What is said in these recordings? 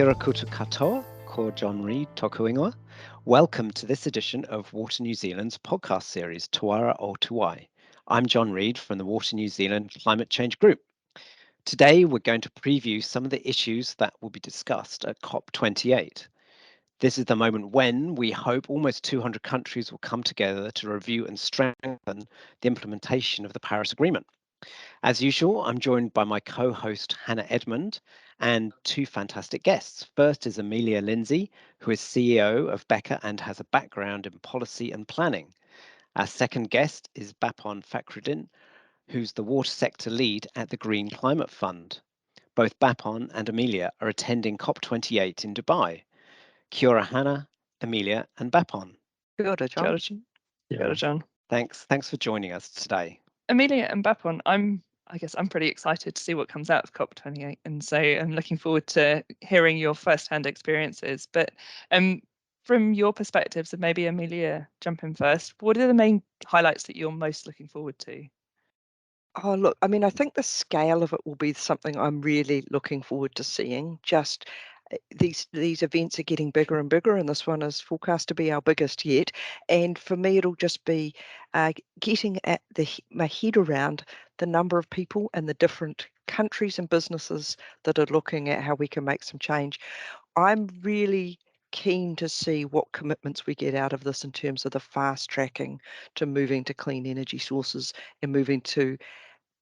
Kia ora koutou katoa, ko John Reid toku ingoa. Welcome to this edition of Water New Zealand's podcast series, Tuara o Tuai. I'm John Reid from the Water New Zealand Climate Change Group. Today, we're going to preview some of the issues that will be discussed at COP28. This is the moment when we hope almost 200 countries will come together to review and strengthen the implementation of the Paris Agreement. As usual, I'm joined by my co-host Hannah Edmond and two fantastic guests. First is Amelia Linzey, who is CEO of Beca and has a background in policy and planning. Our second guest is Bupon Fakhruddin, who's the water sector lead at the Green Climate Fund. Both Bupon and Amelia are attending COP28 in Dubai. Kia ora, Hannah, Amelia, and Bupon. Kia ora, John. Kia ora, John. Kia ora, John. Thanks for joining us today. Amelia and Bupon, I guess I'm pretty excited to see what comes out of COP28, and so I'm looking forward to hearing your first-hand experiences. But from your perspectives, and maybe Amelia, jump in first, what are the main highlights that you're most looking forward to? Oh, look, I mean, I think the scale of it will be something I'm really looking forward to seeing. Just these events are getting bigger and bigger, and this one is forecast to be our biggest yet. And for me, it'll just be getting my head around the number of people and the different countries and businesses that are looking at how we can make some change. I'm really keen to see what commitments we get out of this in terms of the fast tracking to moving to clean energy sources and moving to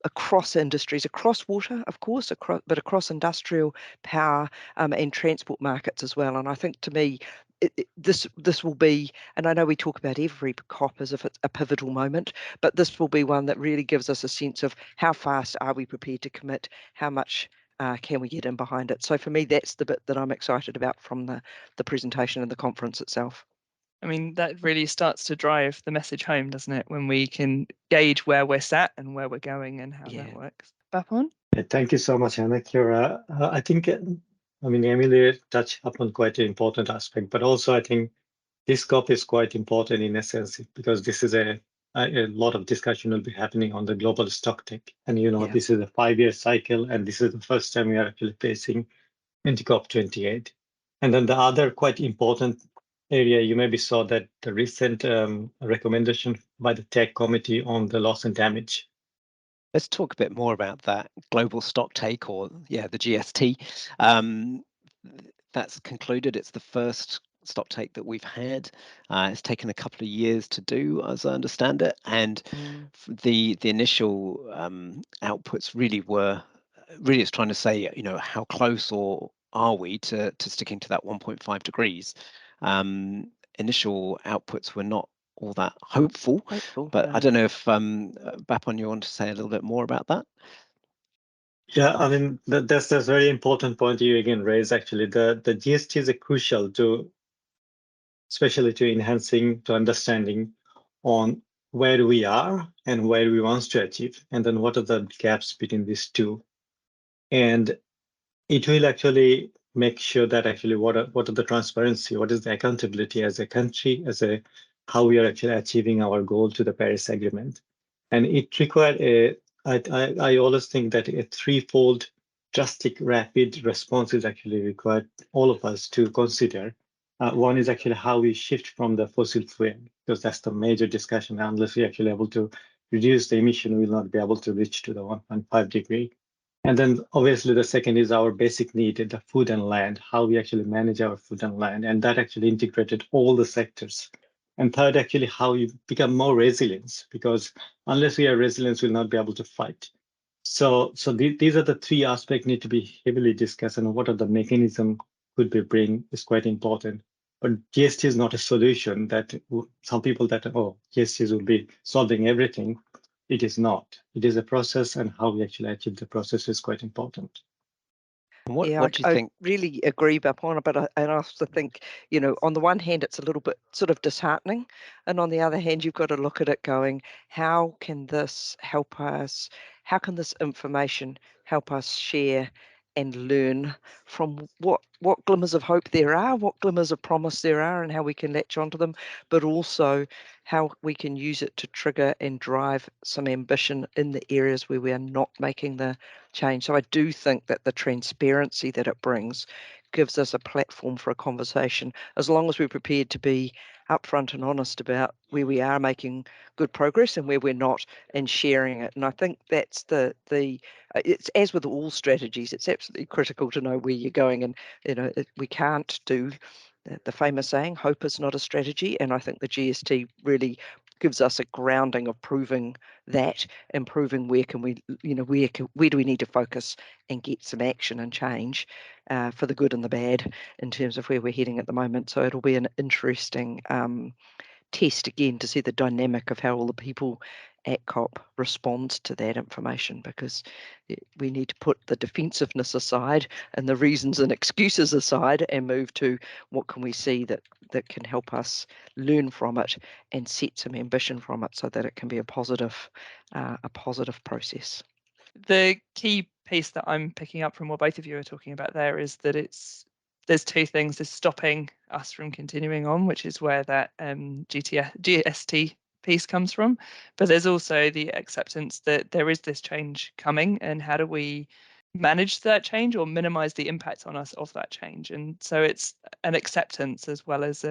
across industries, across water, of course, but across industrial, power, and transport markets as well. And I think, to me, this will be, and I know we talk about every COP as if it's a pivotal moment, but this will be one that really gives us a sense of how fast are we prepared to commit, how much can we get in behind it. So for me, that's the bit that I'm excited about from the presentation and the conference itself. I mean, that really starts to drive the message home, doesn't it? When we can gauge where we're sat and where we're going and how that works. Bupon? Thank you so much, Hannah. Kira, I think, Amelia touched upon quite an important aspect, but also I think this COP is quite important in essence because this is a lot of discussion will be happening on the global stocktake. And, this is a 5-year cycle, and this is the first time we are actually facing into COP28. And then the other quite important area, you maybe saw that the recent recommendation by the Tech Committee on the loss and damage. Let's talk a bit more about that global stocktake, or the GST. That's concluded. It's the first stocktake that we've had. It's taken a couple of years to do, as I understand it, and the initial outputs really is trying to say, how close or are we to sticking to that 1.5 degrees. Initial outputs were not all that hopeful, but I don't know if Bupon, you want to say a little bit more about that? Yeah, I mean, that's a very important point you again raise. Actually, the GST is crucial especially to enhancing, to understanding on where we are and where we want to achieve, and then what are the gaps between these two. And it will actually make sure that actually what are the transparency, what is the accountability as a country, how we are actually achieving our goal to the Paris Agreement. And it required I always think that a threefold drastic rapid response is actually required all of us to consider. One is actually how we shift from the fossil fuel, because that's the major discussion. Unless we're actually able to reduce the emission, we will not be able to reach to the 1.5 degree. And then obviously the second is our basic need, the food and land, how we actually manage our food and land. And that actually integrated all the sectors. And third, actually, how you become more resilient, because unless we are resilient, we'll not be able to fight. So these are the three aspects need to be heavily discussed, and what are the mechanism could be bring is quite important. But GST is not a solution that some people that, GST will be solving everything. It is not. It is a process, and how we actually achieve the process is quite important. What do you think? I really agree, Bupon, but I also think, on the one hand, it's a little bit sort of disheartening. And on the other hand, you've got to look at it going, how can this help us? How can this information help us share and learn from what glimmers of hope there are, what glimmers of promise there are, and how we can latch onto them, but also how we can use it to trigger and drive some ambition in the areas where we are not making the change. So I do think that the transparency that it brings gives us a platform for a conversation, as long as we're prepared to be upfront and honest about where we are making good progress and where we're not, and sharing it. And I think that's it's as with all strategies, it's absolutely critical to know where you're going. And we can't do the famous saying, hope is not a strategy. And I think the GST really gives us a grounding of proving that, and proving where can we, where do we need to focus and get some action and change for the good and the bad in terms of where we're heading at the moment. So it'll be an interesting test again to see the dynamic of how all the people at COP respond to that information, because we need to put the defensiveness aside and the reasons and excuses aside and move to what can we see that can help us learn from it and set some ambition from it, so that it can be a positive process. The key piece that I'm picking up from what both of you are talking about there is that there's two things: there's stopping us from continuing on, which is where that GST piece comes from, but there's also the acceptance that there is this change coming, and how do we manage that change or minimize the impact on us of that change. And so it's an acceptance as well as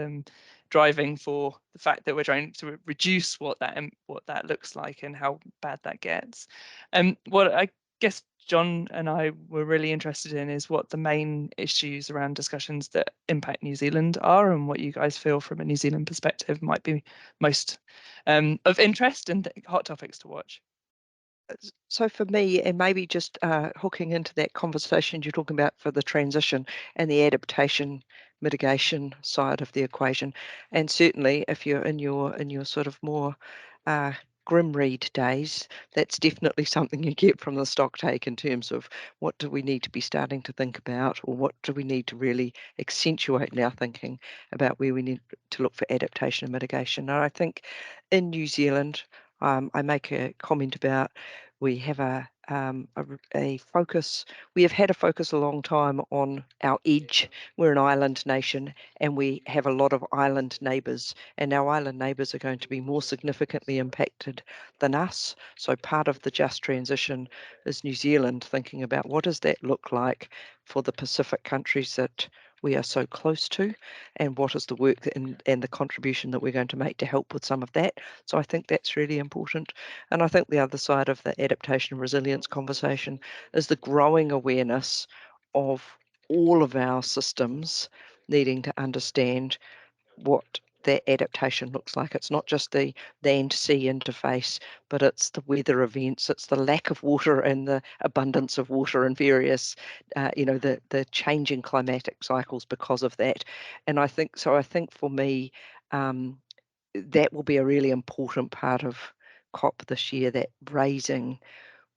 driving for the fact that we're trying to reduce what that looks like and how bad that gets. And what I guess John and I were really interested in is what the main issues around discussions that impact New Zealand are, and what you guys feel from a New Zealand perspective might be most of interest and hot topics to watch. So for me, and maybe just hooking into that conversation you're talking about for the transition and the adaptation mitigation side of the equation, and certainly if you're in your sort of more grim read days, that's definitely something you get from the stock take in terms of what do we need to be starting to think about, or what do we need to really accentuate in our thinking about where we need to look for adaptation and mitigation. And I think in New Zealand, I make a comment about we have a focus. We have had a focus a long time on our edge. We're an island nation, and we have a lot of island neighbours, and our island neighbours are going to be more significantly impacted than us. So part of the just transition is New Zealand thinking about what does that look like for the Pacific countries that we are so close to, and what is the work and the contribution that we're going to make to help with some of that. So I think that's really important. And I think the other side of the adaptation and resilience conversation is the growing awareness of all of our systems needing to understand what that adaptation looks like. It's not just the land-sea interface, but it's the weather events, it's the lack of water and the abundance of water and various, the changing climatic cycles because of that. And I think for me, that will be a really important part of COP this year, that raising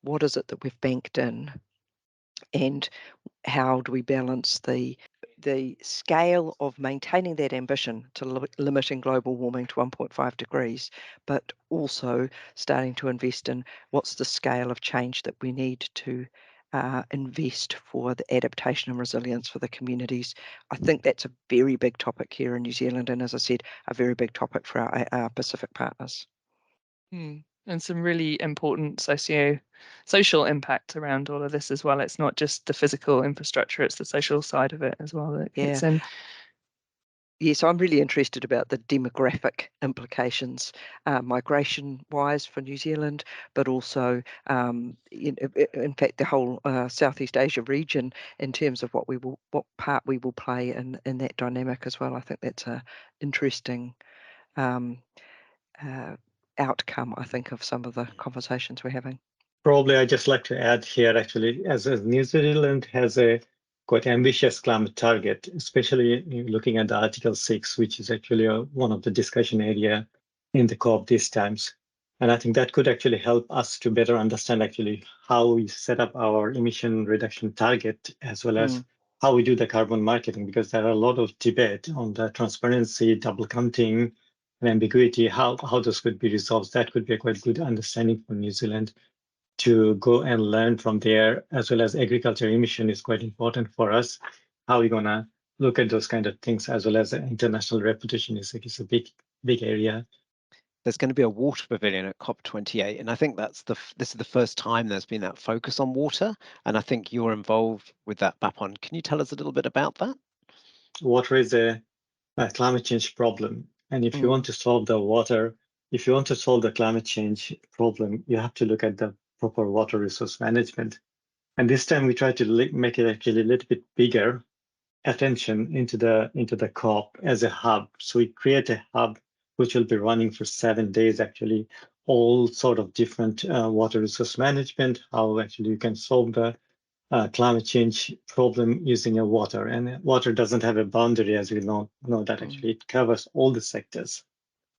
what is it that we've banked in, and how do we balance the scale of maintaining that ambition to limiting global warming to 1.5 degrees, but also starting to invest in what's the scale of change that we need to invest for the adaptation and resilience for the communities. I think that's a very big topic here in New Zealand, and as I said, a very big topic for our Pacific partners. And some really important social impact around all of this as well. It's not just the physical infrastructure, it's the social side of it as well that kicks in. Yeah, so I'm really interested about the demographic implications, migration-wise for New Zealand, but also, in fact, the whole Southeast Asia region in terms of what part we will play in that dynamic as well. I think that's a interesting outcome, I think, of some of the conversations we're having. Probably I'd just like to add here, actually, as New Zealand has a quite ambitious climate target, especially looking at the Article 6, which is actually one of the discussion area in the COP these times. And I think that could actually help us to better understand actually how we set up our emission reduction target, as well as how we do the carbon marketing, because there are a lot of debate on the transparency, double counting, and ambiguity, how those could be resolved. That could be a quite good understanding for New Zealand to go and learn from there, as well as agriculture emission is quite important for us. How are we going to look at those kind of things, as well as international reputation is a big area. there's going to be a water pavilion at COP28, and I think this is the first time there's been that focus on water, and I think you're involved with that, Bupon. Can you tell us a little bit about that? Water is a climate change problem, and if you want to solve if you want to solve the climate change problem, you have to look at the proper water resource management. And this time we try to make it actually a little bit bigger attention into the COP as a hub. So we create a hub which will be running for 7 days, actually, all sort of different water resource management, how actually you can solve the climate change problem using a water. And water doesn't have a boundary, as we know that actually it covers all the sectors.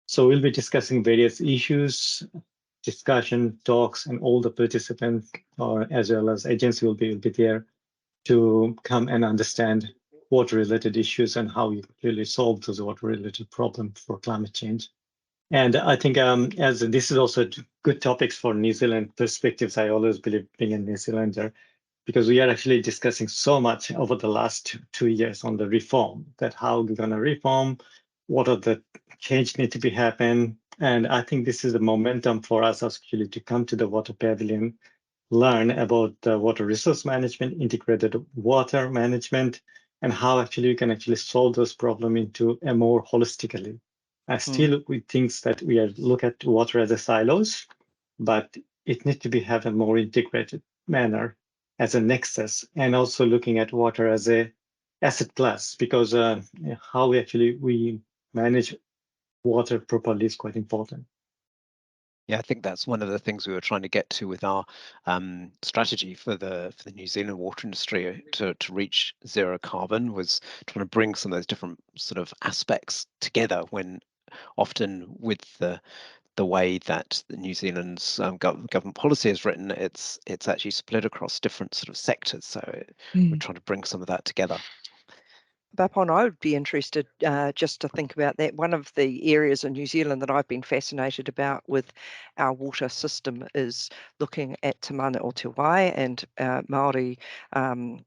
So we'll be discussing various issues, discussion, talks, and all the participants, or as well as agents will be there to come and understand water-related issues and how you really solve those water-related problems for climate change. And I think as this is also good topics for New Zealand perspectives, I always believe being a New Zealander, because we are actually discussing so much over the last 2 years on the reform, that how we're going to reform, what are the change need to be happen. And I think this is the momentum for us actually to come to the water pavilion, learn about the water resource management, integrated water management, and how actually you can actually solve those problems into a more holistically. Still, we think that we are look at water as a silos, but it needs to be have a more integrated manner as a nexus, and also looking at water as a asset class, because how we manage water properly is quite important. Yeah, I think that's one of the things we were trying to get to with our strategy for the New Zealand water industry to reach zero carbon, was trying to bring some of those different sort of aspects together, when often with the way that the New Zealand's government policy is written, it's actually split across different sort of sectors. So we're trying to bring some of that together. Bupon, I would be interested just to think about that. One of the areas in New Zealand that I've been fascinated about with our water system is looking at Te Mana o Te Wai and Māori Maturanga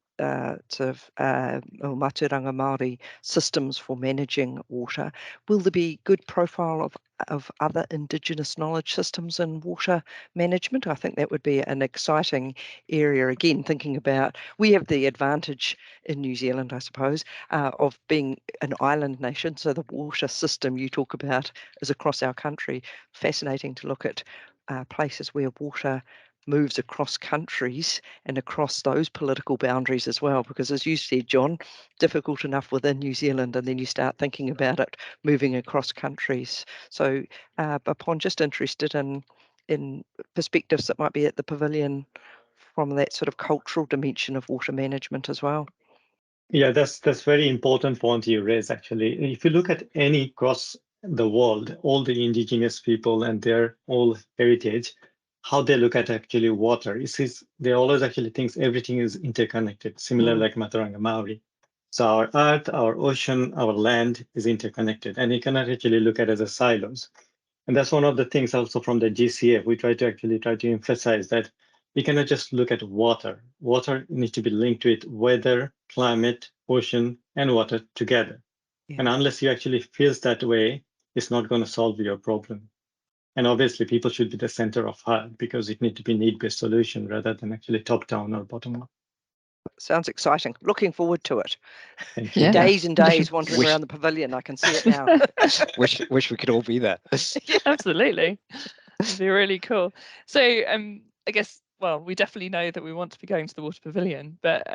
Māori systems for managing water. Will there be good profile of other Indigenous knowledge systems in water management? I think that would be an exciting area. Again, thinking about, we have the advantage in New Zealand, I suppose, of being an island nation. So the water system you talk about is across our country. Fascinating to look at places where water moves across countries and across those political boundaries as well, because as you said, John, difficult enough within New Zealand, and then you start thinking about it moving across countries. So Bupon, just interested in perspectives that might be at the pavilion from that sort of cultural dimension of water management as well. Yeah, that's very important point you raise, actually. If you look at any across the world, all the indigenous people and their all heritage, how they look at actually water, they always actually think everything is interconnected, similar like Maturanga Maori. So our earth, our ocean, our land is interconnected, and you cannot actually look at it as a silos. And that's one of the things also from the GCF, we try to emphasize that we cannot just look at water. Water needs to be linked with weather, climate, ocean, and water together. Yeah. And unless you actually feels that way, it's not going to solve your problem. And obviously, people should be the center of heart, because it needs to be need-based solution rather than actually top-down or bottom-up. Sounds exciting. Looking forward to it. Thank you. Days and days wandering around the pavilion. I can see it now. wish we could all be there. Yeah, absolutely. It'd be really cool. So I guess, well, we definitely know that we want to be going to the water pavilion, but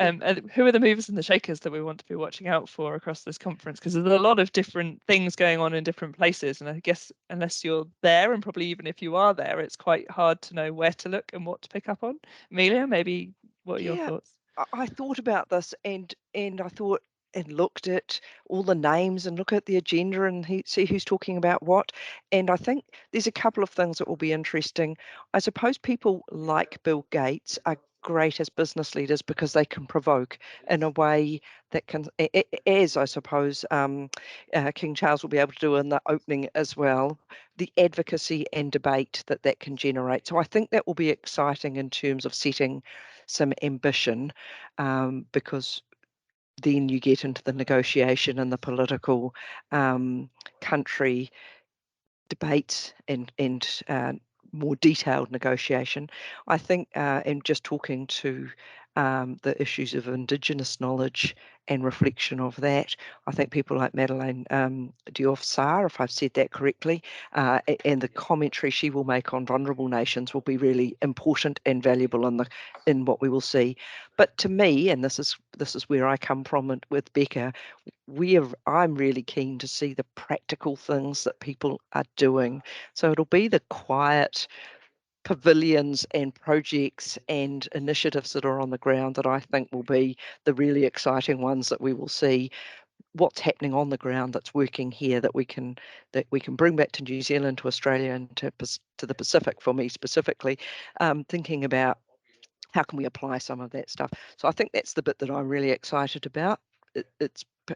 who are the movers and the shakers that we want to be watching out for across this conference? Because there's a lot of different things going on in different places, and I guess unless you're there, and probably even if you are there, it's quite hard to know where to look and what to pick up on. Amelia, maybe what are your thoughts? I thought about this and I thought and looked at all the names and look at the agenda and see who's talking about what. And I think there's a couple of things that will be interesting. I suppose people like Bill Gates are great as business leaders because they can provoke in a way that can, as I suppose King Charles will be able to do in the opening as well, the advocacy and debate that can generate. So I think that will be exciting in terms of setting some ambition, because then you get into the negotiation and the political country debate and more detailed negotiation. I think, and just talking to the issues of Indigenous knowledge and reflection of that, I think people like Madeleine Diouf-Sarr, if I've said that correctly, and the commentary she will make on vulnerable nations will be really important and valuable in what we will see. But to me, and this is where I come from with Beca, I'm really keen to see the practical things that people are doing. So it'll be the quiet pavilions and projects and initiatives that are on the ground that I think will be the really exciting ones that we will see. What's happening on the ground that's working here that we can bring back to New Zealand, to Australia, and to the Pacific. For me specifically, thinking about how can we apply some of that stuff. So I think that's the bit that I'm really excited about.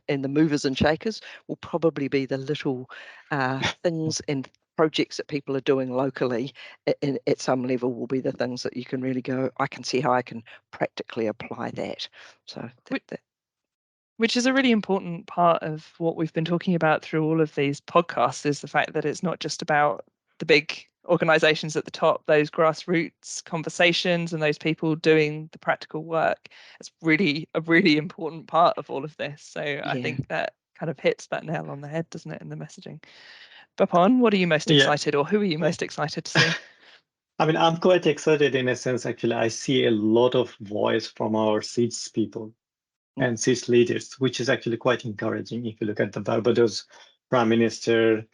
And the movers and shakers will probably be the little things and projects that people are doing locally at some level will be the things that you can really go, I can see how I can practically apply that. So which is a really important part of what we've been talking about through all of these podcasts, is the fact that it's not just about the big organizations at the top, those grassroots conversations and those people doing the practical work. It's really a really important part of all of this. So yeah. I think that kind of hits that nail on the head, doesn't it, in the messaging. Bupon, what are you most excited, or who are you most excited to see? I mean, I'm quite excited in a sense. Actually, I see a lot of voice from our SEEDS people and SEEDS leaders, which is actually quite encouraging. If you look at the Barbados Prime Minister,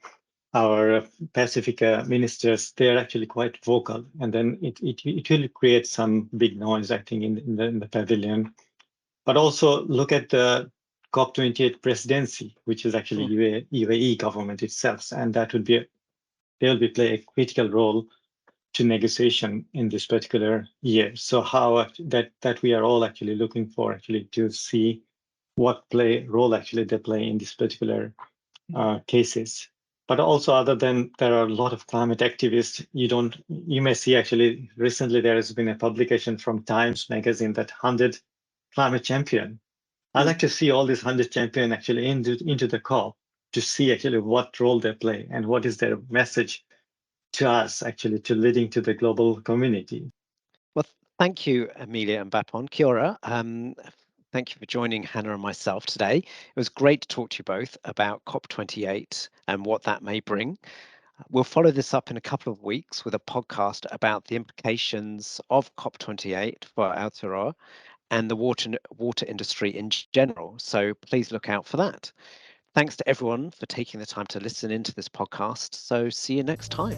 our Pacifica ministers, they're actually quite vocal, and then it will create some big noise, I think, in the pavilion. But also look at the COP28 presidency, which is actually UAE government itself, and that would be they'll be play a critical role to negotiation in this particular year. So how that we are all actually looking for actually to see what role actually they play in this particular cases. But also, other than there are a lot of climate activists, you may see actually recently there has been a publication from Times magazine that 100 climate champion. I like to see all these 100 champion actually into the COP to see actually what role they play and what is their message to us, actually, to leading to the global community. Well, thank you, Amelia and Bupon. Kia ora. Thank you for joining Hannah and myself today. It was great to talk to you both about COP28 and what that may bring. We'll follow this up in a couple of weeks with a podcast about the implications of COP28 for Aotearoa and the water industry in general. So please look out for that. Thanks to everyone for taking the time to listen into this podcast. So see you next time.